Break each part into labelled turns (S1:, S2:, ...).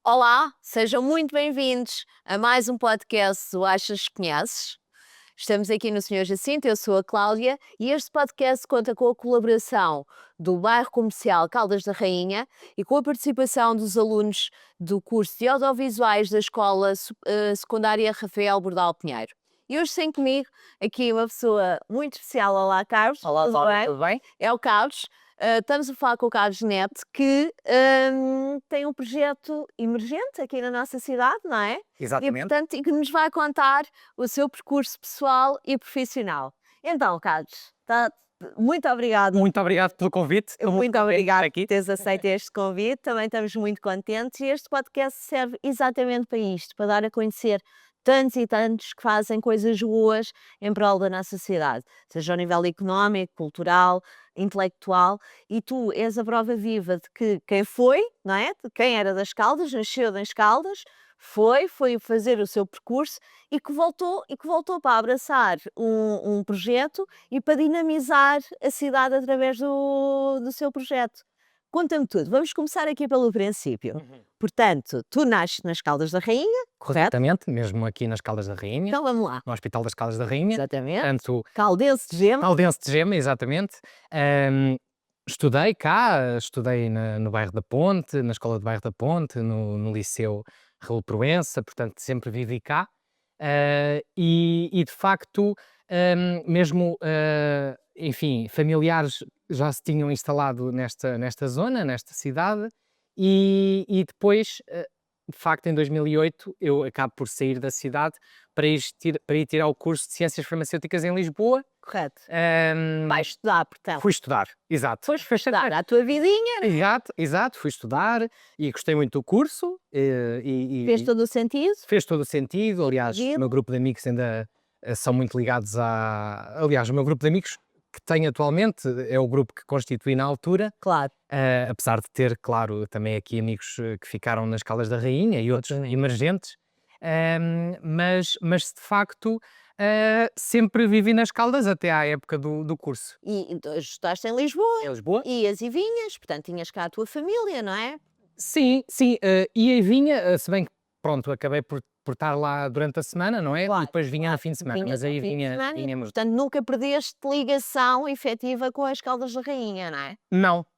S1: Olá, sejam muito bem-vindos a mais um podcast do Achas que Conheces. Estamos aqui no Senhor Jacinto, eu sou a Cláudia e este podcast conta com a colaboração do Bairro Comercial Caldas da Rainha e com a participação dos alunos do curso de Audiovisuais da Escola Secundária Rafael Bordal Pinheiro. E hoje tem comigo aqui uma pessoa muito especial. Olá, Carlos.
S2: Olá,
S1: Tudo
S2: Cláudia,
S1: bem?
S2: tudo bem?
S1: É o Carlos. Estamos a falar com o Carlos Neto, que tem um projeto emergente aqui na nossa cidade, não é? E,
S2: Exatamente.
S1: portanto, e que nos vai contar o seu percurso pessoal e profissional. Então, Carlos, muito obrigado.
S2: Muito obrigado pelo convite. Estou
S1: Muito
S2: contente de
S1: obrigado
S2: estar aqui.
S1: por teres aceito este convite. Também estamos muito contentes e este podcast serve exatamente para isto, para dar a conhecer tantos e tantos que fazem coisas boas em prol da nossa cidade, seja ao nível económico, cultural, intelectual, e tu és a prova viva de que quem foi, não é? De quem era das Caldas, nasceu nas Caldas, foi fazer o seu percurso e que voltou para abraçar um projeto e para dinamizar a cidade através do seu projeto. Conta-me tudo. Vamos começar aqui pelo princípio. Portanto, tu nasces nas Caldas da Rainha, correto?
S2: Exatamente, mesmo aqui nas Caldas da Rainha,
S1: Então vamos lá.
S2: no Hospital das Caldas da Rainha.
S1: Exatamente.
S2: Portanto,
S1: Caldense de Gema.
S2: Caldense de Gema, exatamente. Estudei cá, estudei no bairro da Ponte, na escola do bairro da Ponte, no Liceu Raul Proença, portanto sempre vivi cá. E de facto, mesmo, enfim, familiares já se tinham instalado nesta zona, nesta cidade, e depois, de facto, em 2008, eu acabo por sair da cidade para ir tirar o curso de Ciências Farmacêuticas em Lisboa.
S1: Correto.
S2: Ahm,
S1: Vais estudar, portanto.
S2: Fui estudar, exato.
S1: Foste estudar a tua vidinha,
S2: Exato, fui estudar e gostei muito do curso.
S1: fez todo o sentido.
S2: Fez todo o sentido. Aliás,
S1: Seguido.
S2: o meu grupo de amigos ainda são muito ligados Aliás, o meu grupo de amigos que tenho atualmente é o grupo que constituí na altura,
S1: Claro.
S2: apesar de ter, claro, também aqui amigos que ficaram nas Caldas da Rainha e outros emergentes, mas de facto sempre vivi nas Caldas até à época do curso.
S1: E então, estudaste em Lisboa,
S2: Em Lisboa?
S1: ias e vinhas, portanto tinhas cá a tua família, não é?
S2: Sim, ia e vinha, se bem que, pronto, acabei por estar lá durante a semana, não é?
S1: Claro,
S2: E depois vinha ao fim de semana,
S1: Vinhas
S2: mas aí
S1: ao fim de semana e,
S2: vinhamos.
S1: portanto, nunca perdeste ligação efetiva com as Caldas da Rainha, não é?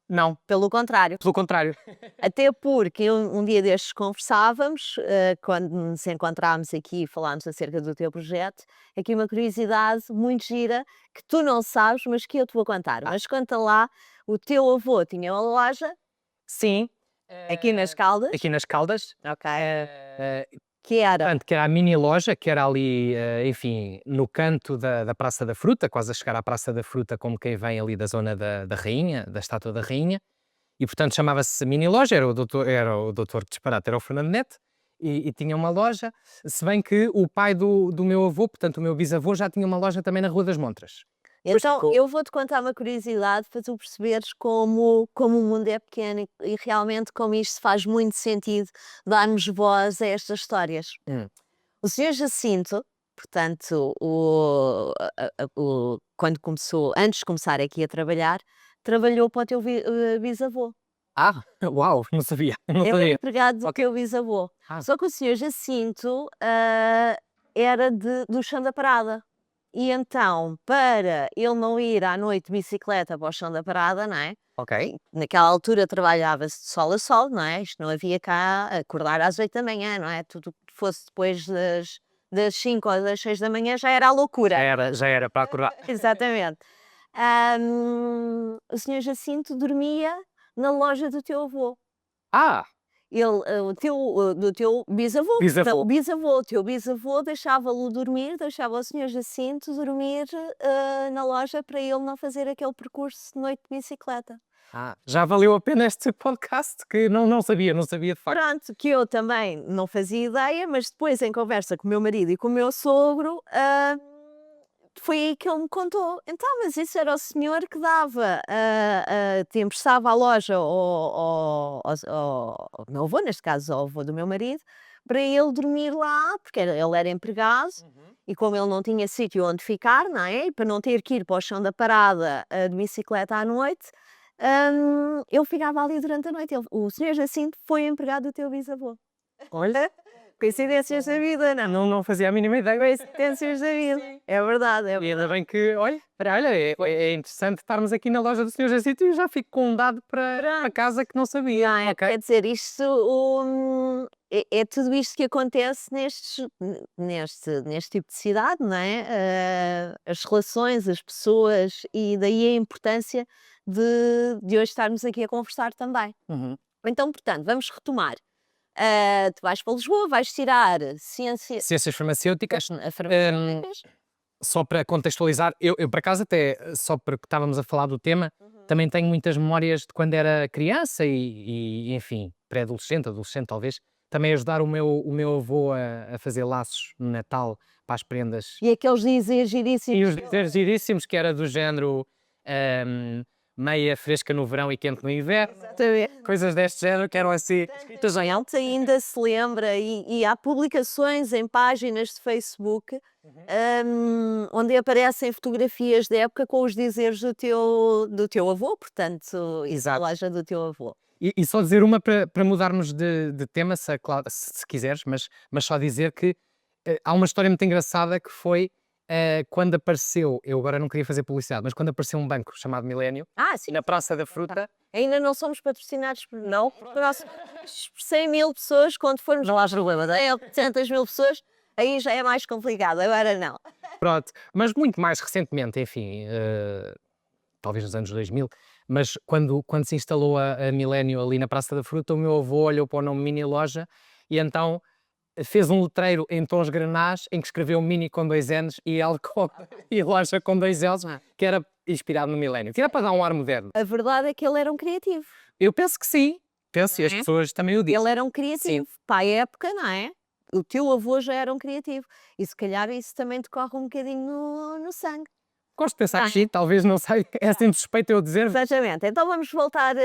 S2: Não,
S1: Pelo contrário.
S2: pelo contrário.
S1: Até porque um dia destes conversávamos, quando nos encontrámos aqui e falámos acerca do teu projeto, aqui uma curiosidade muito gira que tu não sabes, mas que eu te vou contar. Mas conta lá, o teu avô tinha uma loja
S2: Sim.
S1: aqui nas Caldas,
S2: Aqui nas Caldas.
S1: ok,
S2: eh,
S1: que era,
S2: Portanto, que era a mini loja, que era ali, enfim, no canto da Praça da Fruta, quase a chegar à Praça da Fruta, como quem vem ali da zona da Rainha, da Estátua da Rainha, e portanto chamava-se mini loja, era o doutor disparate, era o Fernando Neto, e tinha uma loja, se bem que o pai do meu avô, portanto o meu bisavô, já tinha uma loja também na Rua das Montras. Depois
S1: então
S2: ficou-
S1: eu vou-te contar uma curiosidade para tu perceberes como o mundo é pequeno e realmente como isto faz muito sentido darmos voz a estas histórias.
S2: Hum.
S1: O senhor Jacinto, portanto, quando começou, antes de começar aqui a trabalhar, trabalhou para o teu bisavô.
S2: Ah, uau, não sabia, não
S1: É o
S2: sabia.
S1: empregado do
S2: Ok.
S1: teu bisavô.
S2: Ah.
S1: Só que o senhor Jacinto era do Chão da Parada. E então, para ele não ir à noite de bicicleta para o Chão da Parada, não é?
S2: Ok.
S1: Naquela altura trabalhava-se de sol a sol, não é? Isto não havia cá acordar às 8 da manhã, não é? Tudo que fosse depois das 5 ou das 6 da manhã já era a loucura.
S2: Já era para acordar.
S1: Exatamente. O senhor Jacinto dormia na loja do teu avô.
S2: Ah,
S1: Ele, do teu bisavô.
S2: Bisavô.
S1: Então, o teu bisavô deixava-lo dormir, deixava o senhor Jacinto dormir na loja para ele não fazer aquele percurso de noite de bicicleta.
S2: já valeu a pena este podcast, que não sabia de facto.
S1: Pronto, que eu também não fazia ideia, mas depois em conversa com o meu marido e com o meu sogro, foi aí que ele me contou. Então, mas isso era o senhor que dava, te emprestava a loja ao meu avô, neste caso ao avô do meu marido, para ele dormir lá, porque ele era empregado, e como ele não tinha sítio onde ficar, não é? E para não ter que ir para o chão da parada de bicicleta à noite, ele ficava ali durante a noite. O senhor Jacinto foi empregado do teu bisavô. Olha, coincidências da vida, não?
S2: Não fazia a mínima ideia.
S1: Coincidências da vida. É verdade, é
S2: E
S1: verdade.
S2: ainda bem que, olha, é interessante estarmos aqui na loja do Sr. Jacinto e já fico com um dado para casa que não sabia. Ok.
S1: Quer dizer, isto é tudo isto que acontece neste tipo de cidade, não é? As relações, as pessoas, e daí a importância de hoje estarmos aqui a conversar também.
S2: Uhum.
S1: Então, portanto, vamos retomar. Tu vais para Lisboa, vais tirar ciência.
S2: Ciências farmacêuticas.
S1: Farmacêuticas.
S2: Só para contextualizar, eu por acaso até, só porque estávamos a falar do tema, também tenho muitas memórias de quando era criança e enfim, pré-adolescente, adolescente talvez, também ajudar o meu avô a fazer laços no Natal para as prendas.
S1: E aqueles dizeres
S2: E
S1: giríssimos.
S2: os dizeres giríssimos, que era do género meia fresca no verão e quente no inverno,
S1: Exatamente.
S2: coisas deste género que eram assim.
S1: Muita gente ainda se lembra, e há publicações em páginas de Facebook onde aparecem fotografias da época com os dizeres do teu avô, portanto, isso
S2: Exato.
S1: a loja do teu avô.
S2: E só dizer uma para mudarmos de tema, se quiseres, mas só dizer que há uma história muito engraçada que foi quando apareceu, eu agora não queria fazer publicidade, mas quando apareceu um banco chamado Milênio,
S1: Sim,
S2: na Praça da Fruta,
S1: ainda não somos patrocinados por 100 mil pessoas, quando formos, não há problema, não é? 800 mil pessoas, aí já é mais complicado, agora não.
S2: pronto, mas muito mais recentemente, enfim, talvez nos anos 2000, mas quando se instalou a Milênio ali na Praça da Fruta, o meu avô olhou para o nome Mini Loja e então fez um letreiro em tons granás em que escreveu Mini com 2 N's e L e Loja com 2 L's, que era inspirado no Milênio, que era para dar um ar moderno.
S1: A verdade é que ele era um criativo.
S2: Eu penso que sim, penso, e as pessoas também o dizem.
S1: Ele era um criativo. Para a época, não é? O teu avô já era um criativo. E se calhar isso também te corre um bocadinho no sangue.
S2: Gosto de pensar que sim, talvez, não sei, é sempre suspeito eu dizer.
S1: Exatamente. Então vamos voltar,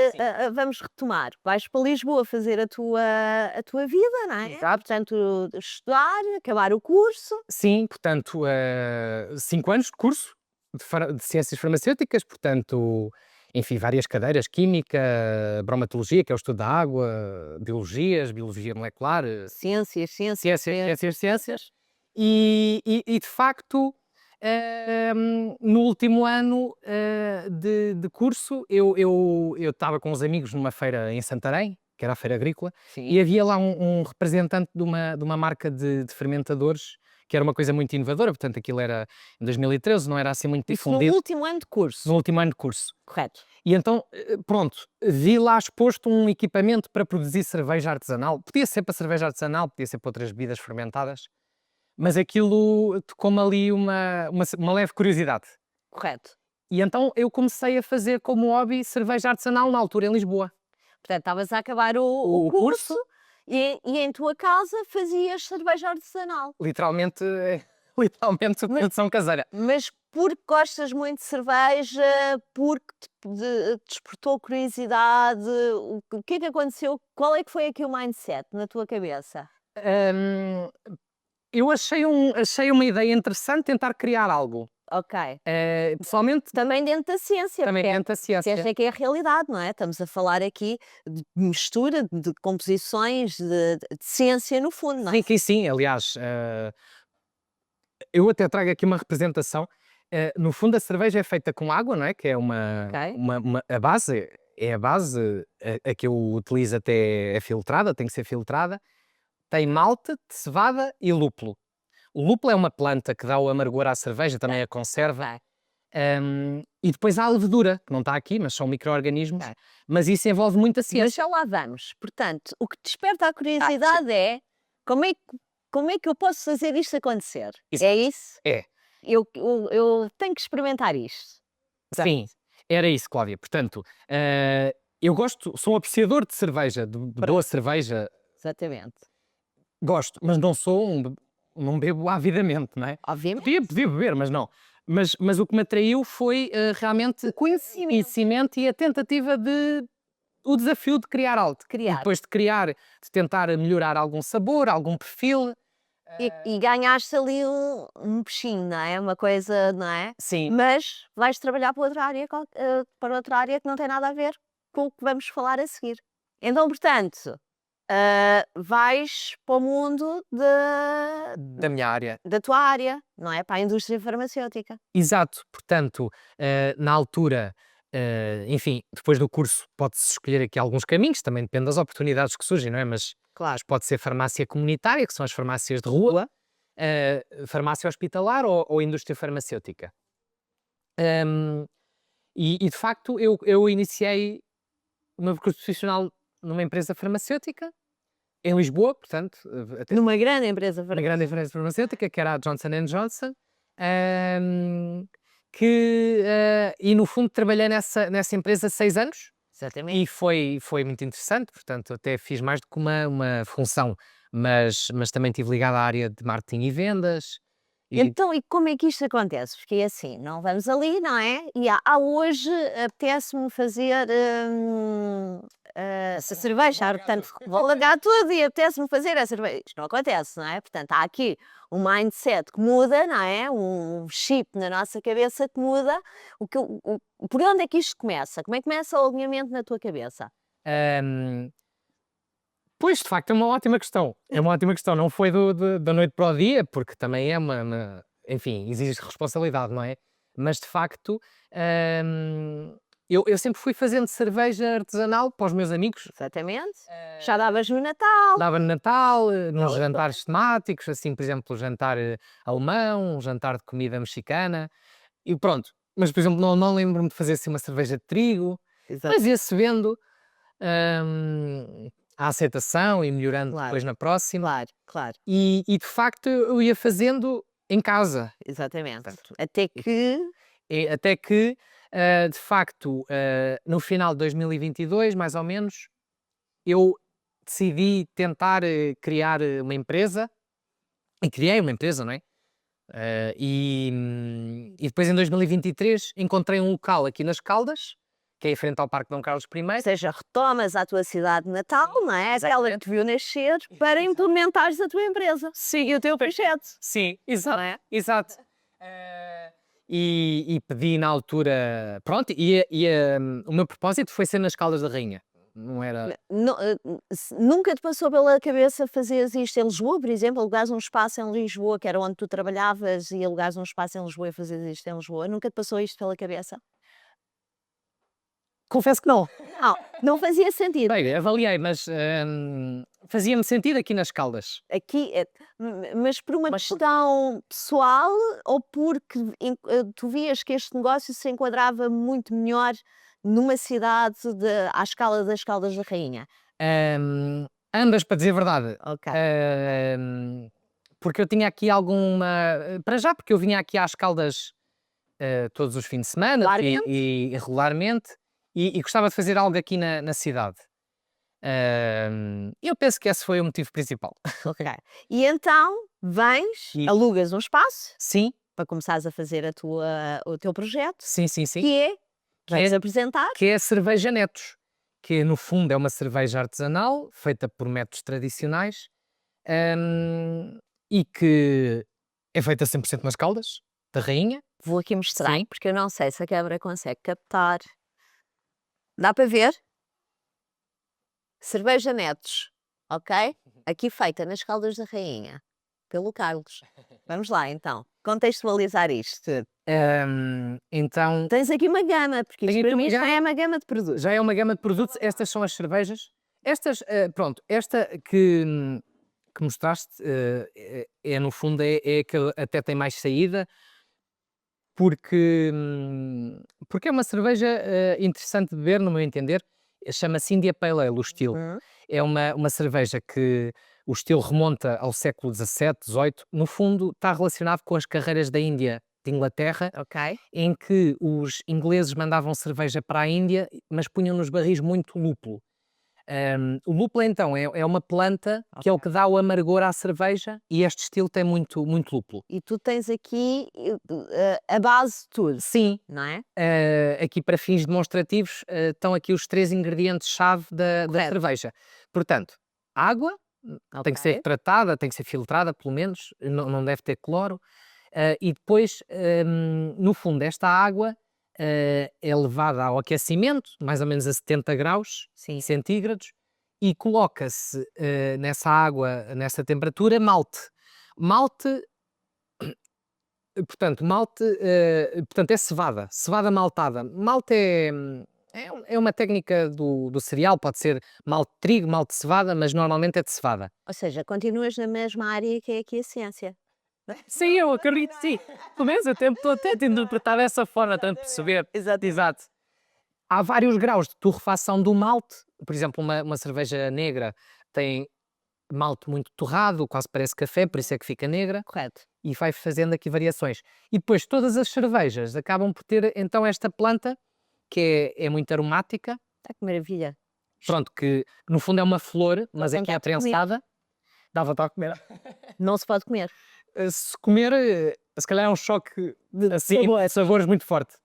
S1: vamos retomar. Vais para Lisboa fazer a tua vida, não é?
S2: Exato.
S1: Portanto, estudar, acabar o curso.
S2: Sim, portanto, 5 anos de curso de ciências farmacêuticas, portanto, enfim, várias cadeiras, química, bromatologia, que é o estudo da água, biologia molecular,
S1: Ciências.
S2: ciências, e de facto, no último ano de curso, eu estava com uns amigos numa feira em Santarém, que era a feira agrícola, e havia lá um representante de uma marca de fermentadores, que era uma coisa muito inovadora, portanto aquilo era em 2013, não era assim muito
S1: Isso no
S2: difundido.
S1: último ano de curso.
S2: No último ano de curso.
S1: Correto.
S2: E então, pronto, vi lá exposto um equipamento para produzir cerveja artesanal. Podia ser para cerveja artesanal, podia ser para outras bebidas fermentadas, mas aquilo tocou-me ali uma leve curiosidade.
S1: Correto.
S2: E então eu comecei a fazer como hobby cerveja artesanal na altura em Lisboa.
S1: Portanto, estavas a acabar o curso e em tua casa fazias cerveja artesanal.
S2: Literalmente produção caseira.
S1: Mas porque gostas muito de cerveja, porque te despertou curiosidade, o que é que aconteceu? Qual é que foi aqui o mindset na tua cabeça?
S2: Hum, eu achei uma ideia interessante tentar criar algo.
S1: Ok.
S2: Pessoalmente,
S1: Também dentro da ciência.
S2: também
S1: porque
S2: dentro da ciência.
S1: ciência é que é a realidade, não é? Estamos a falar aqui de mistura de composições de ciência no fundo, não é?
S2: Sim, aliás, eu até trago aqui uma representação. No fundo, a cerveja é feita com água, não é? Que é a base, a que eu utilizo até é filtrada, tem que ser filtrada. Tem malte, de cevada e lúpulo. O lúpulo é uma planta que dá o amargor à cerveja, também a conserva. E depois há a levedura, que não está aqui, mas são micro-organismos, mas isso envolve muita
S1: Mas
S2: ciência.
S1: já lá vamos. Portanto, o que desperta a curiosidade é como é que eu posso fazer isto acontecer?
S2: Exato.
S1: É isso?
S2: É.
S1: Eu tenho que experimentar isto.
S2: Sim, era isso, Cláudia. Portanto, eu sou um apreciador de cerveja, de boa cerveja,
S1: Exatamente.
S2: gosto, mas não bebo avidamente, não é?
S1: Obviamente.
S2: Podia beber, mas não. Mas o que me atraiu foi realmente o conhecimento e a tentativa o desafio de criar algo. E depois de criar, de tentar melhorar algum sabor, algum perfil.
S1: E ganhaste ali um peixinho, não é? Uma coisa, não é?
S2: Sim.
S1: Mas vais trabalhar para outra área que não tem nada a ver com o que vamos falar a seguir. Então, portanto, vais para o mundo
S2: da minha área.
S1: da tua área, não é? Para a indústria farmacêutica.
S2: Exato, portanto, na altura, enfim, depois do curso pode-se escolher aqui alguns caminhos, também depende das oportunidades que surgem, não é? Mas
S1: Claro.
S2: pode ser farmácia comunitária, que são as farmácias de rua, farmácia hospitalar ou indústria farmacêutica. E de facto eu iniciei o meu percurso profissional numa empresa farmacêutica, em Lisboa, portanto, até
S1: Numa grande empresa
S2: uma grande empresa farmacêutica, que era a Johnson Johnson, e no fundo trabalhei nessa empresa 6 anos
S1: Exatamente.
S2: e foi muito interessante, portanto até fiz mais do que uma função, mas também estive ligado à área de marketing e vendas.
S1: Então, e como é que isto acontece? Porque é assim, não vamos ali, não é? E hoje apetece-me fazer essa cerveja, portanto, vou largar tudo e apetece-me fazer a cerveja. Isto não acontece, não é? Portanto, há aqui um mindset que muda, não é? Um chip na nossa cabeça que muda. Por onde é que isto começa? Como é que começa o alinhamento na tua cabeça?
S2: Hum, Pois, de facto, é uma ótima questão. É uma ótima questão. Não foi da noite para o dia, porque também é enfim, exige responsabilidade, não é? Mas, de facto, eu sempre fui fazendo cerveja artesanal para os meus amigos.
S1: Exatamente. Já davas no Natal.
S2: Dava no Natal, nos jantares temáticos, assim, por exemplo, o jantar alemão, um jantar de comida mexicana, e pronto. Mas, por exemplo, não lembro-me de fazer assim uma cerveja de trigo, mas ia-se vendo a aceitação e melhorando
S1: Claro.
S2: depois na próxima.
S1: Claro, claro.
S2: E de facto eu ia fazendo em casa.
S1: Exatamente.
S2: Portanto,
S1: Até que
S2: até que, de facto, no final de 2022, mais ou menos, eu decidi tentar criar uma empresa, e criei uma empresa, não é? E depois em 2023 encontrei um local aqui nas Caldas, que é em frente ao Parque Dom Carlos I.
S1: ou seja, retomas a tua cidade natal, não é? Aquela que te viu nascer, para implementares a tua empresa.
S2: Sim,
S1: E o teu projeto.
S2: sim, exato,
S1: Não é?
S2: exato. E pedi na altura, pronto, o meu propósito foi ser nas Caldas da Rainha, não era...
S1: Nunca te passou pela cabeça fazeres isto em Lisboa, por exemplo, alugares um espaço em Lisboa, que era onde tu trabalhavas, e alugares um espaço em Lisboa e fazeres isto em Lisboa? Nunca te passou isto pela cabeça?
S2: Confesso que não.
S1: Não fazia sentido.
S2: Bem, avaliei, mas fazia-me sentido aqui nas Caldas.
S1: Aqui, mas por uma questão pessoal ou porque tu vias que este negócio se enquadrava muito melhor numa cidade à escala das Caldas da Rainha?
S2: Ambas, para dizer a verdade.
S1: Ok.
S2: Porque eu tinha aqui alguma... Para já, porque eu vinha aqui às Caldas todos os fins de semana
S1: Regularmente?
S2: e regularmente, e gostava de fazer algo aqui na cidade. Eu penso que esse foi o motivo principal.
S1: Ok. E então vens, alugas um espaço
S2: Sim,
S1: para começares a fazer o teu projeto,
S2: sim.
S1: que vais apresentar.
S2: Que é a cerveja Netos, que no fundo é uma cerveja artesanal, feita por métodos tradicionais, e que é feita 100% nas Caldas da Rainha.
S1: Vou aqui mostrar,
S2: Sim.
S1: porque eu não sei se a câmara consegue captar. Dá para ver? Cerveja Netos, ok? Aqui feita nas Caldas da Rainha, pelo Carlos. Vamos lá então, contextualizar isto.
S2: Então,
S1: Tens aqui uma gama, porque isto
S2: Tenho
S1: para
S2: aqui
S1: mim
S2: uma
S1: já é uma gama de produtos.
S2: já é uma gama de produtos, estas são as cervejas. Estas, pronto, esta que mostraste, no fundo é que até tem mais saída, porque é uma cerveja interessante de beber, no meu entender. Chama-se India Pale Ale, o estilo. É uma cerveja que o estilo remonta ao século XVII, XVIII. No fundo, está relacionado com as carreiras da Índia, de Inglaterra,
S1: Ok.
S2: em que os ingleses mandavam cerveja para a Índia, mas punham nos barris muito lúpulo. O lúpulo, então, é uma planta que é o que dá o amargor à cerveja, e este estilo tem muito lúpulo.
S1: E tu tens aqui a base de tudo,
S2: Sim,
S1: não é?
S2: aqui para fins demonstrativos, estão aqui os 3 ingredientes-chave da
S1: Correto.
S2: cerveja. Portanto, água, tem que ser
S1: Ok.
S2: tratada, tem que ser filtrada, pelo menos, não deve ter cloro. E depois, no fundo, esta água é levada ao aquecimento, mais ou menos a 70 graus
S1: Sim.
S2: centígrados, e coloca-se nessa água, nessa temperatura, malte. Malte, portanto, é cevada, cevada maltada. Malte é uma técnica do cereal, pode ser malte de trigo, malte de cevada, mas normalmente é de cevada.
S1: Ou seja, continuas na mesma área que é aqui a ciência.
S2: Sim, eu acredito que sim. Pelo menos eu estou até a interpretar dessa forma, tanto perceber. Exato. Há vários graus de torrefação do malte. Por exemplo, uma cerveja negra tem malte muito torrado, quase parece café, por isso é que fica negra.
S1: Correto.
S2: E vai fazendo aqui variações. E depois todas as cervejas acabam por ter então esta planta que é muito aromática.
S1: Ah, que maravilha.
S2: Pronto, que no fundo é uma flor, mas é
S1: não
S2: que é
S1: dá para comer.
S2: prensada. Dá vontade de comer.
S1: Não se pode comer.
S2: Se comer, se calhar é um choque assim,
S1: sabor.
S2: de sabores muito forte.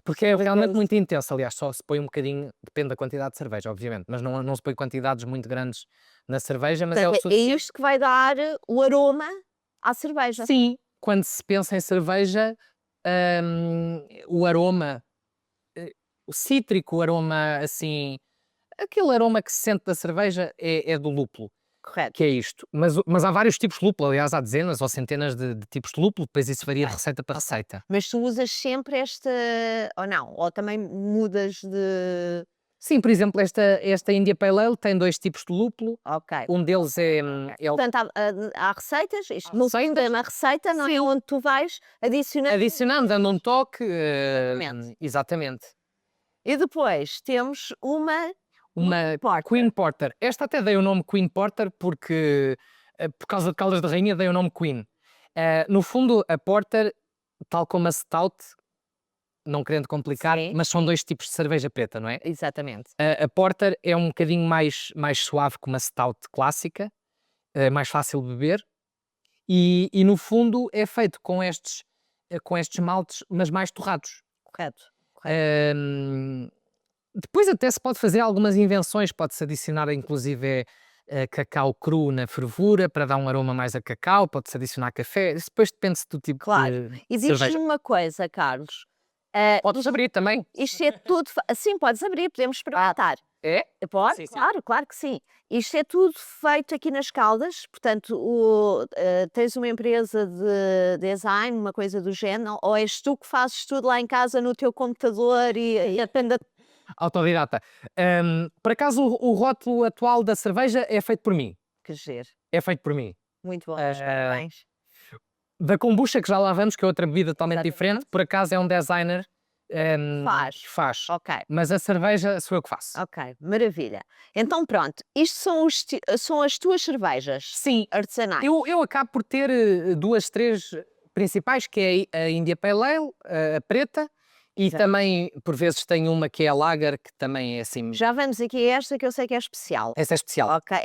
S2: Porque é realmente muito intenso. Aliás, só se põe um bocadinho, depende da quantidade de cerveja, obviamente, mas não se põe quantidades muito grandes na cerveja, mas é o
S1: Portanto, é isto que vai dar o aroma à cerveja.
S2: Sim, quando se pensa em cerveja, o aroma, o cítrico, o aroma assim, aquele aroma que se sente da cerveja é do lúpulo,
S1: Correto.
S2: que é isto. Mas há vários tipos de lúpulo, aliás, há dezenas ou centenas de tipos de lúpulo, depois isso varia de receita para receita.
S1: Mas tu usas sempre esta, ou não? Ou também mudas de...
S2: Sim, por exemplo, esta India Pale Ale tem 2 tipos de lúpulo,
S1: Ok.
S2: um deles é o
S1: Portanto, há receitas, isto no
S2: receitas.
S1: sistema receita, não é onde tu vais adicionar.
S2: adicionando, dando um toque,
S1: Exatamente.
S2: exatamente.
S1: E depois temos uma
S2: Uma
S1: Porter.
S2: Queen Porter. Esta até dei o nome Queen Porter porque, por causa de Caldas da Rainha, dei o nome Queen. No fundo, a Porter, tal como a Stout, não querendo complicar,
S1: Sim.
S2: mas são 2 tipos de cerveja preta, não é?
S1: Exatamente.
S2: A Porter é um bocadinho mais suave que uma Stout clássica, mais fácil de beber, e no fundo é feito com estes maltes, mas mais torrados.
S1: Correto.
S2: Depois até se pode fazer algumas invenções, pode-se adicionar inclusive cacau cru na fervura para dar um aroma mais a cacau, pode-se adicionar café, isso depois depende do tipo
S1: Claro.
S2: de
S1: E diz-me
S2: cerveja.
S1: uma coisa, Carlos.
S2: Podes abrir também.
S1: Isto é tudo. Sim, podes abrir, podemos experimentar.
S2: É?
S1: Pode?
S2: Sim, sim.
S1: Claro que sim. Isto é tudo feito aqui nas Caldas, portanto, tens uma empresa de design, uma coisa do género, ou és tu que fazes tudo lá em casa no teu computador e atende a...
S2: Autodidata. Por acaso o rótulo atual da cerveja é feito por mim.
S1: Que giro.
S2: É feito por mim.
S1: Muito bom.
S2: Ah,
S1: Parabéns.
S2: Da kombucha, que já lá vamos, que é outra bebida totalmente
S1: Exatamente.
S2: diferente, por acaso é um designer que faz.
S1: Ok.
S2: Mas a cerveja sou eu que faço.
S1: Ok, maravilha. Então pronto, isto são as tuas cervejas
S2: Sim,
S1: artesanais.
S2: eu acabo por ter 2, 3 principais, que é a India Pale Ale, a preta, e
S1: Exato.
S2: também por vezes tenho uma que é a Lager, que também é assim,
S1: Já vamos aqui a esta que eu sei que é especial.
S2: essa é especial.
S1: Ok,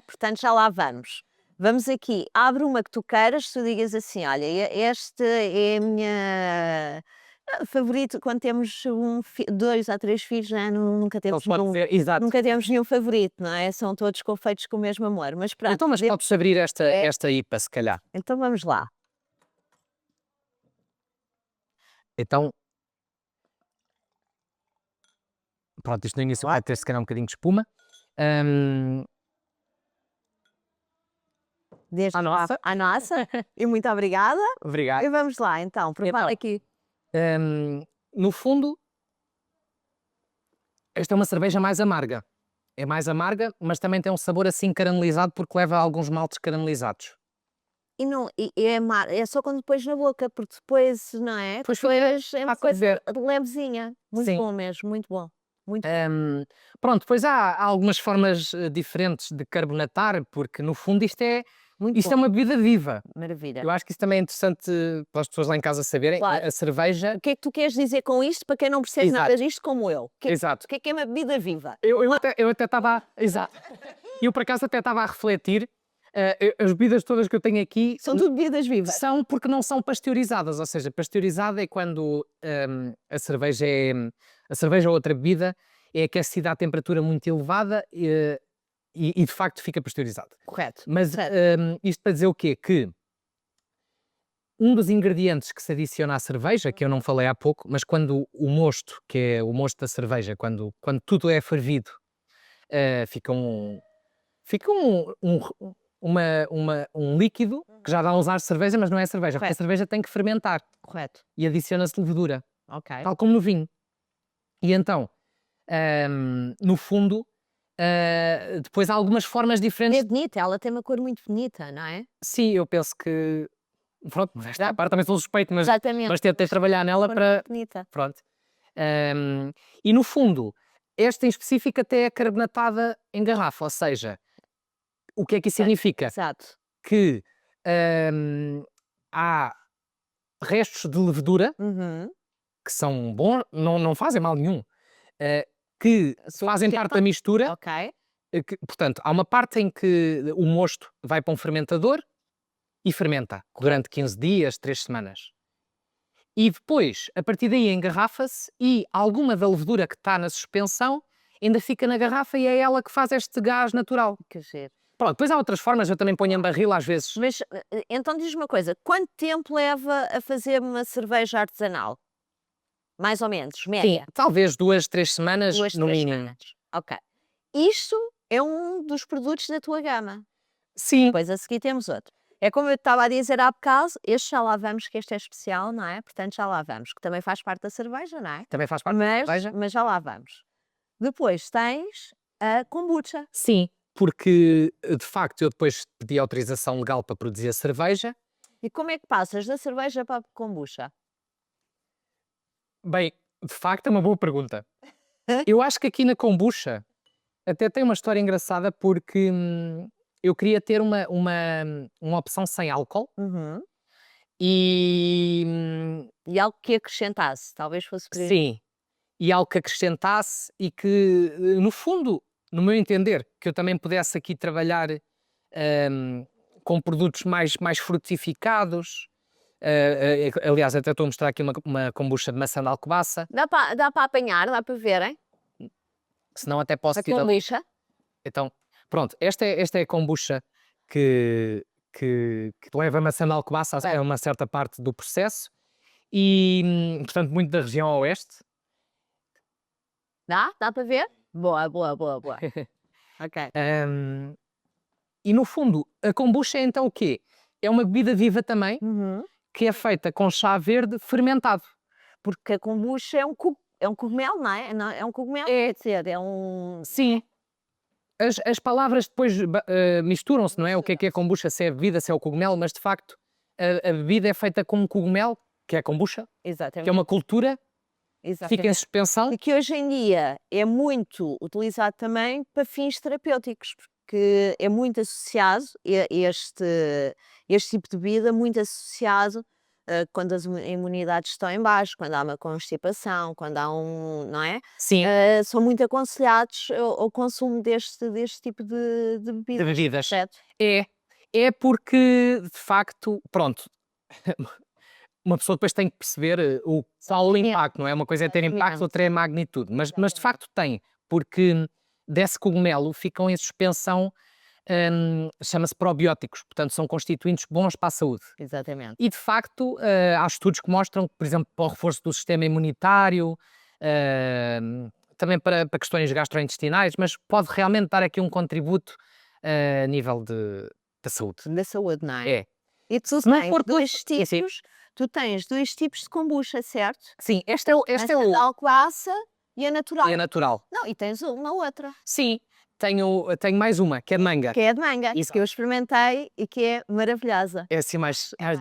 S1: portanto já lá vamos. Vamos aqui, abre uma que tu queiras, tu digas assim, olha, esta é a minha favorito, quando temos 2 ou 3 filhos, já nunca temos
S2: Pode
S1: nenhum,
S2: ser, exato.
S1: nunca temos nenhum favorito, não é? São todos feitos com o mesmo amor, mas pronto.
S2: Então, mas podes abrir esta IPA, se calhar.
S1: Então vamos lá.
S2: Então, pronto, isto no início vai ter se calhar um bocadinho de espuma.
S1: Desde
S2: À nossa.
S1: à nossa. E muito obrigada.
S2: Obrigado.
S1: E vamos lá, então, provar
S2: Então.
S1: aqui.
S2: No fundo, esta é uma cerveja mais amarga. É mais amarga, mas também tem um sabor assim caramelizado, porque leva alguns maltes caramelizados.
S1: E, não, é só quando depois na boca, porque depois, não é?
S2: Pois
S1: Depois é uma
S2: fácil
S1: coisa
S2: dizer.
S1: levezinha. Muito
S2: Sim.
S1: bom mesmo, muito bom.
S2: Pronto, depois há algumas formas diferentes de carbonatar, porque no fundo isto é
S1: Muito bom.
S2: uma bebida viva.
S1: Maravilha.
S2: Eu acho que isso também é interessante para as pessoas lá em casa saberem.
S1: Claro.
S2: A cerveja.
S1: O que é que tu queres dizer com isto, para quem não percebe
S2: Exato.
S1: nada disto como eu?
S2: Exato.
S1: O que é uma bebida viva?
S2: Eu até estava. Exato. Eu por acaso até estava a refletir. As bebidas todas que eu tenho aqui
S1: São tudo bebidas vivas.
S2: são porque não são pasteurizadas, ou seja, pasteurizada é quando a cerveja ou outra bebida é aquecida a temperatura muito elevada e de facto fica pasteurizada.
S1: Correto.
S2: Mas
S1: Certo.
S2: isto para dizer o quê? Que um dos ingredientes que se adiciona à cerveja, que eu não falei há pouco, mas quando o mosto, que é o mosto da cerveja, quando tudo é fervido, fica Fica um líquido que já dá a usar cerveja, mas não é cerveja, porque a
S1: Correto.
S2: cerveja tem que fermentar
S1: Correto.
S2: e adiciona-se levedura,
S1: Ok.
S2: tal como no vinho. E então, no fundo, depois há algumas formas diferentes.
S1: É bonita, ela tem uma cor muito bonita, não é?
S2: Sim, eu penso que. Pronto, mas esta parte também sou suspeito, mas
S1: Exatamente.
S2: tentei trabalhar nela
S1: Cor
S2: para.
S1: muito bonita.
S2: Pronto. E no fundo, esta em específico até é carbonatada em garrafa, ou seja, o que é que isso significa?
S1: Exato.
S2: Que há restos de levedura
S1: Uhum.
S2: que são bons, não fazem mal nenhum, que fazem parte da mistura.
S1: Ok.
S2: Portanto, há uma parte em que o mosto vai para um fermentador e fermenta durante 15 dias, 3 semanas. E depois, a partir daí, engarrafa-se e alguma da levedura que está na suspensão ainda fica na garrafa e é ela que faz este gás natural.
S1: Que giro.
S2: Pronto, depois há outras formas, eu também ponho em barril às vezes.
S1: Mas, então diz-me uma coisa, quanto tempo leva a fazer uma cerveja artesanal? Mais ou menos,
S2: Sim,
S1: média?
S2: talvez 2, 3 semanas
S1: 2,
S2: no
S1: 3
S2: mínimo.
S1: semanas. Ok. Isto é um dos produtos da tua gama.
S2: Sim,
S1: Depois a seguir temos outro. É como eu estava a dizer há bocado, este já lá vamos, que este é especial, não é? Portanto, já lá vamos, que também faz parte da cerveja, não é?
S2: também faz parte da cerveja.
S1: Mas já lá vamos. Depois tens a kombucha.
S2: Sim, porque de facto eu depois pedi autorização legal para produzir a cerveja.
S1: E como é que passas da cerveja para a kombucha?
S2: Bem, de facto é uma boa pergunta. Eu acho que aqui na kombucha até tem uma história engraçada porque eu queria ter uma opção sem álcool
S1: Uhum.
S2: e
S1: E algo que acrescentasse, talvez fosse por aí.
S2: sim, e algo que acrescentasse e que, no fundo, no meu entender, que eu também pudesse aqui trabalhar com produtos mais frutificados. Aliás, até estou a mostrar aqui uma kombucha de maçã de alcobaça,
S1: Dá para apanhar, dá para verem?
S2: senão até posso
S1: A
S2: tirar.
S1: kombucha.
S2: Então, pronto, esta é a kombucha que leva maçã de alcobaça a uma certa parte do processo e, portanto, muito da região oeste.
S1: Dá? Dá para ver? Boa, boa, boa, boa. Ok.
S2: Hum, e, no fundo, a kombucha é então o quê? É uma bebida viva também,
S1: Uhum.
S2: que é feita com chá verde fermentado.
S1: Porque a kombucha é um cogumelo, não é? É um cogumelo,
S2: É.
S1: quer dizer, é um...
S2: Sim. As palavras depois misturam-se, não é? O que é kombucha, se é bebida, se é o cogumelo, mas de facto a bebida é feita com um cogumelo, que é a kombucha, que é
S1: Exatamente.
S2: uma cultura, fica em suspensão.
S1: E que hoje em dia é muito utilizado também para fins terapêuticos, porque é muito associado, este tipo de bebida, muito associado quando as imunidades estão em baixo, quando há uma constipação, quando há não é?
S2: Sim,
S1: São muito aconselhados ao consumo deste tipo de
S2: de
S1: bebidas.
S2: bebidas.
S1: Certo?
S2: É porque, de facto, pronto, uma pessoa depois tem que perceber qual o impacto, não é? Uma coisa é ter impacto,
S1: Exatamente.
S2: outra é magnitude, mas de facto tem, porque desse cogumelo ficam em suspensão, chama-se probióticos, portanto são constituintes bons para a saúde.
S1: Exatamente.
S2: E de facto, há estudos que mostram que, por exemplo, para o reforço do sistema imunitário, também para questões gastrointestinais, mas pode realmente dar aqui um contributo a nível da saúde.
S1: Da saúde, não é?
S2: É.
S1: E tu
S2: Se não
S1: tens
S2: for
S1: dois
S2: sim, sim.
S1: tipos, tu tens 2 tipos de kombucha, certo?
S2: Sim, este é
S1: A
S2: o
S1: da alcobaça e a natural.
S2: é natural.
S1: Não, e tens uma outra,
S2: Sim, tenho mais uma, que é de manga.
S1: que é a de manga, que eu
S2: Exato.
S1: experimentei e que é maravilhosa.
S2: É assim mais
S1: É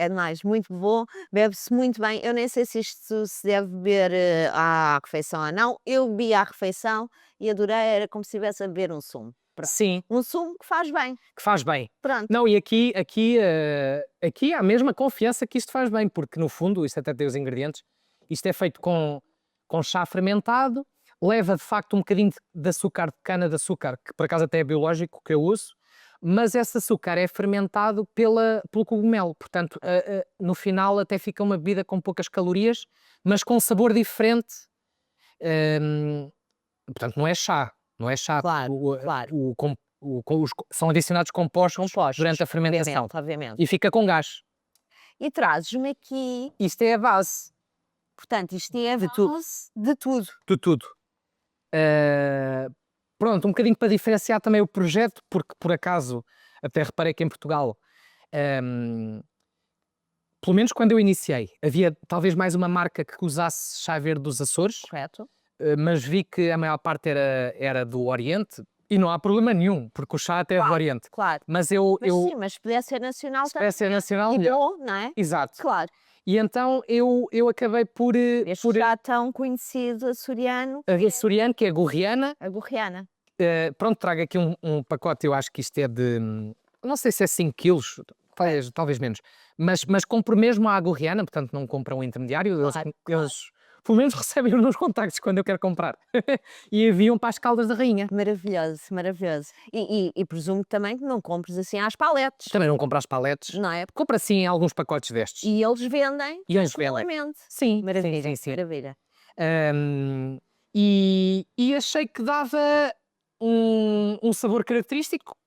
S1: demais, muito bom, bebe-se muito bem. Eu nem sei se isto se deve beber à refeição ou não. Eu bebi à refeição e adorei, era como se estivesse a beber um sumo. Pronto.
S2: Sim,
S1: Um sumo que faz bem.
S2: que faz bem.
S1: Pronto.
S2: Não, e aqui há a mesma confiança que isto faz bem, porque no fundo, isto até tem os ingredientes, isto é feito com chá fermentado, leva de facto um bocadinho de açúcar de cana-de-açúcar, que por acaso até é biológico, que eu uso, mas esse açúcar é fermentado pelo cogumelo, portanto, no final até fica uma bebida com poucas calorias, mas com um sabor diferente. Portanto, não é chá, não é chá.
S1: Claro, claro.
S2: São adicionados compostos durante a fermentação
S1: Obviamente.
S2: e fica com gás.
S1: E trazes-me aqui,
S2: Isto é a base
S1: portanto, isto é a
S2: De tudo.
S1: base de tudo.
S2: de tudo. Ah, pronto, um bocadinho para diferenciar também o projeto, porque por acaso, até reparei que em Portugal, pelo menos quando eu iniciei, havia talvez mais uma marca que usasse chá verde dos Açores,
S1: Correto?
S2: mas vi que a maior parte era do Oriente, e não há problema nenhum, porque o chá até é do Oriente.
S1: Claro.
S2: Mas
S1: Mas sim, mas podia ser nacional também.
S2: espécie nacional,
S1: E
S2: melhor.
S1: bom, não é?
S2: Exato.
S1: Claro.
S2: E então eu acabei por
S1: Este já tão conhecido açoriano,
S2: a açoriano, que é gorriana.
S1: a gorriana.
S2: Pronto, trago aqui um pacote, eu acho que isto é de, não sei se é 5 quilos, talvez menos, mas compro mesmo a gorriana, portanto não compro um intermediário,
S1: Claro,
S2: eles pelo menos recebem os meus contactos quando eu quero comprar. E enviam para as Caldas da Rainha.
S1: Maravilhoso, maravilhoso. E presumo também que não compres assim às paletes,
S2: Também não compro as paletes,
S1: não é?
S2: compro assim alguns pacotes destes.
S1: E eles vendem
S2: E eles vendem.
S1: tranquilamente.
S2: Sim,
S1: Maravilha,
S2: sim.
S1: maravilha.
S2: E achei que dava um sabor característico,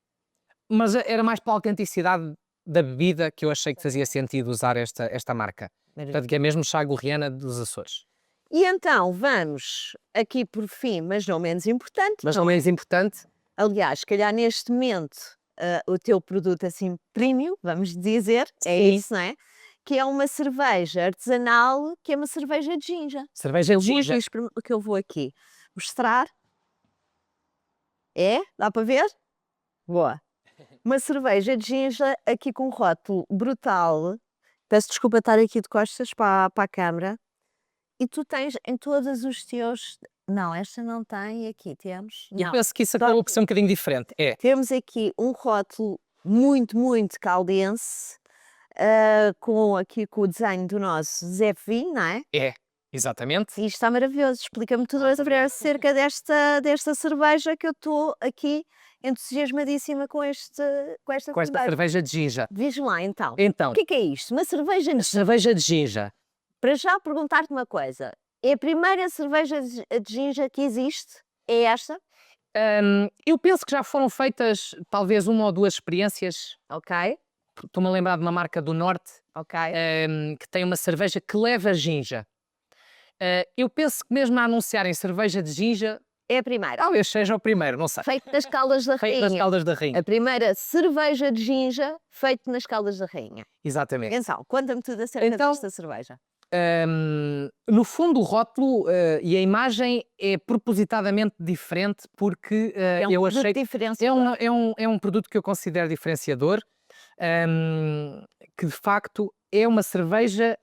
S2: mas era mais pela autenticidade da bebida que eu achei que fazia sentido usar esta marca. Portanto, que é mesmo chá gorriana dos Açores.
S1: E então vamos aqui por fim, mas não menos importante,
S2: Mas não menos importante,
S1: aliás, se calhar neste momento o teu produto assim premium, vamos dizer, é
S2: Sim.
S1: isso, não é? Que é uma cerveja artesanal, que é uma cerveja de ginja.
S2: cerveja de
S1: Vou
S2: ginja.
S1: o que eu vou aqui mostrar. É? Dá para ver? Boa. Uma cerveja de ginja aqui com um rótulo brutal. Peço desculpa estar aqui de costas para a câmara. E tu tens em todos os teus. Não, esta não tem, e aqui temos.
S2: E eu
S1: Não.
S2: penso que isso acabou por ser um bocadinho diferente. É,
S1: Temos aqui um rótulo muito caldense, aqui com o desenho do nosso Zé Vinho, não é?
S2: exatamente.
S1: E isto está maravilhoso. Explica-me tudo acerca desta cerveja, que eu estou aqui entusiasmadíssima com esta
S2: Com esta
S1: cerveja.
S2: cerveja de ginja.
S1: Diz-me lá então,
S2: Então,
S1: o que é isto? Uma cerveja.
S2: a cerveja de ginja.
S1: Para já perguntar-te uma coisa: é a primeira cerveja de ginja que existe? É esta?
S2: Eu penso que já foram feitas talvez uma ou duas experiências.
S1: Ok,
S2: Estou-me a lembrar de uma marca do Norte
S1: ok.
S2: que tem uma cerveja que leva ginja. Eu penso que mesmo a anunciarem cerveja de ginja,
S1: É a primeira.
S2: talvez seja o primeiro, não sei.
S1: Feito nas Caldas da
S2: Feito nas
S1: Rainha.
S2: Caldas da Rainha.
S1: A primeira cerveja de ginja feita nas Caldas da Rainha.
S2: Exatamente.
S1: Então, conta-me tudo acerca
S2: Então,
S1: desta cerveja.
S2: No fundo, o rótulo e a imagem é propositadamente diferente porque
S1: É um
S2: eu
S1: produto
S2: achei que
S1: diferenciador.
S2: é um produto que eu considero diferenciador, que de facto é uma cerveja,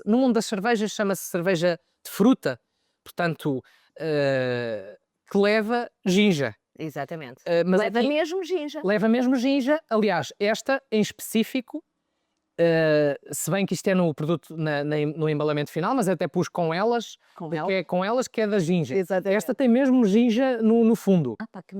S2: no mundo das cervejas, chama-se cerveja de fruta, portanto, que leva ginja.
S1: Exatamente.
S2: Mas
S1: Leva
S2: aqui
S1: mesmo ginja.
S2: leva mesmo ginja, aliás, esta em específico, se bem que isto é no produto, no embalamento final, mas até pus com elas,
S1: Com
S2: porque
S1: mel.
S2: é com elas que é da ginja.
S1: Exatamente.
S2: Esta tem mesmo ginja no fundo,
S1: Ah pá, que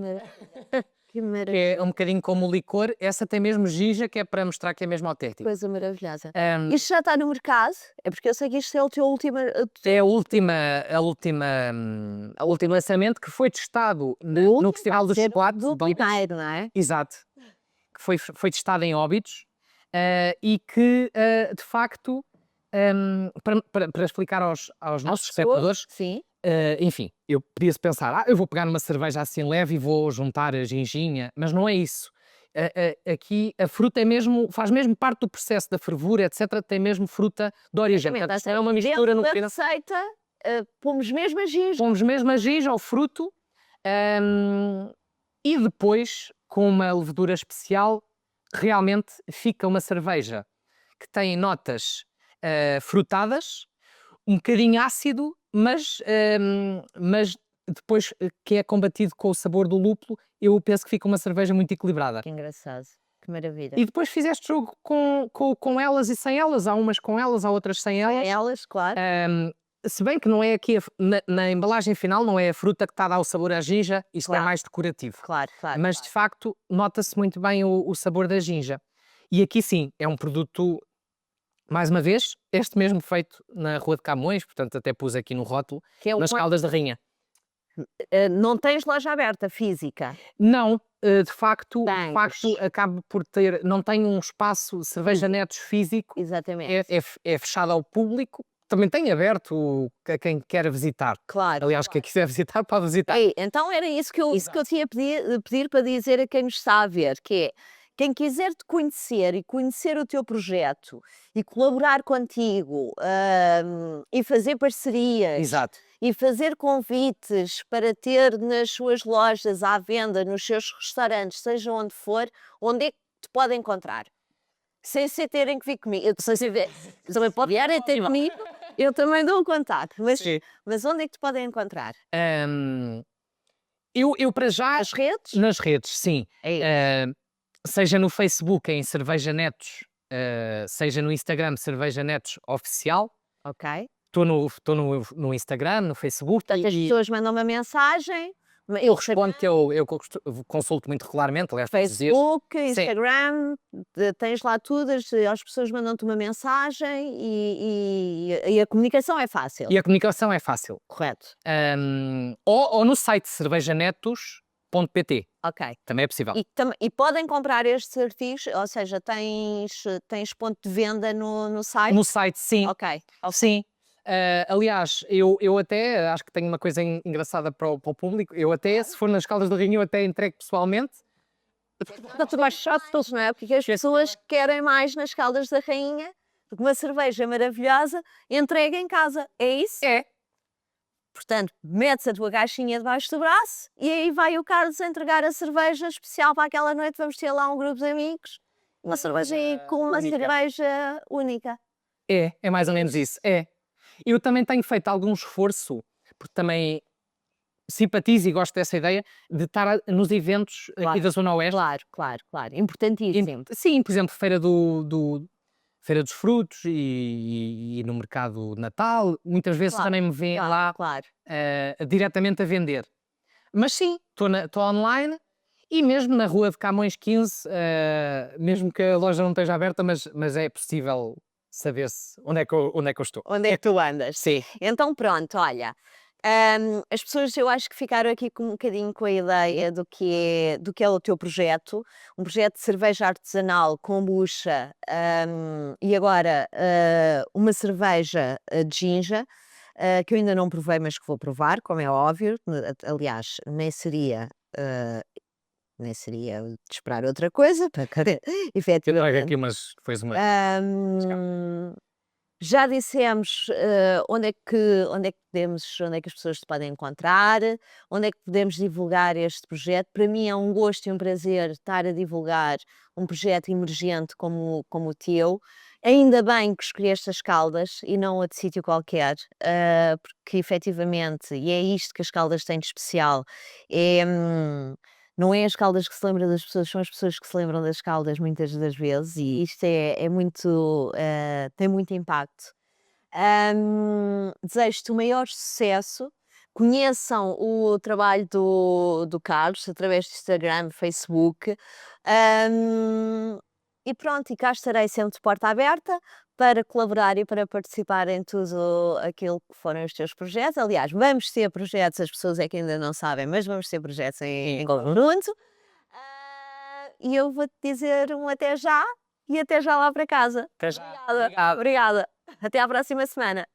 S2: que
S1: maravilha.
S2: é um bocadinho como o licor. Essa tem mesmo ginja, que é para mostrar que é mesmo autêntico.
S1: Coisa maravilhosa.
S2: Um,
S1: Isto já está no mercado? É porque eu sei que isto é o teu último.
S2: É a última lançamento que foi testado no Festival do Chocolate.
S1: Do
S2: de Óbidos.
S1: primeiro, não é?
S2: Exato. Que foi testado em Óbidos e que, de facto, para explicar aos nossos espectadores,
S1: Sim.
S2: enfim, eu podia-se pensar, eu vou pegar numa cerveja assim leve e vou juntar a ginginha, mas não é isso. Aqui a fruta faz mesmo parte do processo da fervura, etc. Tem mesmo fruta de origem.
S1: Exatamente.
S2: Portanto, é uma mistura no
S1: Da
S2: final.
S1: receita, pomos mesmo a ginja.
S2: Pomos mesmo a ginja, o fruto, e depois, com uma levedura especial, realmente fica uma cerveja que tem notas frutadas, um bocadinho ácido, mas depois que é combatido com o sabor do lúpulo, eu penso que fica uma cerveja muito equilibrada.
S1: Que engraçado, que maravilha.
S2: E depois fizeste jogo com elas e sem elas, há umas com elas, há outras sem elas.
S1: Elas, claro.
S2: Se bem que não é aqui, na embalagem final, não é a fruta que está a dar o sabor à ginja, isto
S1: Claro.
S2: é mais decorativo.
S1: Claro.
S2: Mas
S1: claro.
S2: de facto nota-se muito bem o sabor da ginja. E aqui sim, é um produto, mais uma vez, este mesmo feito na Rua de Camões, portanto até pus aqui no rótulo,
S1: Que é
S2: nas Caldas da Rainha.
S1: não tens loja aberta física?
S2: Não, de facto
S1: Tens.
S2: acabo por ter, não tenho um espaço cerveja netos físico,
S1: Exatamente.
S2: é fechado ao público, também tenho aberto a quem quer visitar.
S1: Claro.
S2: Aliás, quem quiser visitar pode visitar.
S1: Ei, então era isso que eu tinha a pedir para dizer a quem nos está a ver, que é, quem quiser te conhecer e conhecer o teu projeto e colaborar contigo, e fazer parcerias
S2: Exato.
S1: e fazer convites para ter nas suas lojas à venda, nos seus restaurantes, seja onde for, onde é que te pode encontrar? Sem ser terem que vir comigo. Eu também pode vir a ter comigo, eu também dou um contato,
S2: Sim.
S1: mas onde é que te podem encontrar?
S2: Eu para já,
S1: As redes?
S2: nas redes, sim.
S1: É.
S2: Seja no Facebook em Cerveja Netos, seja no Instagram Cerveja Netos Oficial.
S1: Ok.
S2: Estou no Instagram, no Facebook.
S1: Portanto, as pessoas mandam uma mensagem,
S2: Eu respondo que eu consulto muito regularmente, aliás, todos os dias.
S1: Facebook,
S2: Sim.
S1: Instagram, tens lá tudo, as pessoas mandam-te uma mensagem e a comunicação é fácil.
S2: E a comunicação é fácil.
S1: Correto.
S2: Ou no site cervejanetos.pt,
S1: Ok.
S2: também é possível.
S1: E podem comprar estes artigos, ou seja, tens ponto de venda no site?
S2: No site, sim.
S1: Ok.
S2: Sim. Aliás, eu até acho que tenho uma coisa engraçada para o público. Eu até, se for nas Caldas da Rainha, eu até entrego pessoalmente.
S1: Está mais chato, não é? Porque as pessoas querem mais nas Caldas da Rainha, porque uma cerveja maravilhosa entrega em casa. É isso?
S2: É.
S1: Portanto, metes a tua caixinha debaixo do braço e aí vai o Carlos entregar a cerveja especial para aquela noite. Vamos ter lá um grupo de amigos, uma cerveja com uma
S2: única.
S1: cerveja única.
S2: É mais ou menos isso. É. Eu também tenho feito algum esforço, porque também simpatizo e gosto dessa ideia de estar nos eventos aqui
S1: Claro.
S2: da Zona Oeste.
S1: Claro. Importantíssimo.
S2: Sim, por exemplo, Feira dos Frutos e no Mercado de Natal. Muitas vezes
S1: Claro,
S2: também me vêem lá
S1: Claro.
S2: diretamente a vender. Mas sim, estou online e mesmo na rua de Camões 15, mesmo que a loja não esteja aberta, mas é possível saber-se onde é que eu estou.
S1: Onde é que tu andas?
S2: Sim.
S1: Então pronto, olha, as pessoas eu acho que ficaram aqui com um bocadinho com a ideia do que é o teu projeto, um projeto de cerveja artesanal, kombucha, e agora uma cerveja de ginja, que eu ainda não provei, mas que vou provar, como é óbvio, aliás, nem seria de esperar outra coisa, para
S2: Eu
S1: efetivamente.
S2: trago aqui umas, depois uma.
S1: Hum, Já dissemos onde é que as pessoas te podem encontrar, onde é que podemos divulgar este projeto. Para mim é um gosto e um prazer estar a divulgar um projeto emergente como o teu. Ainda bem que escolheste as Caldas e não outro sítio qualquer, porque efetivamente, e é isto que as Caldas têm de especial, é, não é as Caldas que se lembram das pessoas, são as pessoas que se lembram das Caldas muitas das vezes, e isto é muito, tem muito impacto. Desejo-te o maior sucesso. Conheçam o trabalho do Carlos através do Instagram, Facebook. E pronto, e cá estarei sempre de porta aberta para colaborar e para participar em tudo aquilo que foram os teus projetos. Aliás, vamos ter projetos, as pessoas é que ainda não sabem, mas vamos ter projetos em conjunto. E eu vou-te dizer um até já e até já lá para casa.
S2: Até já.
S1: Obrigada. Até à próxima semana.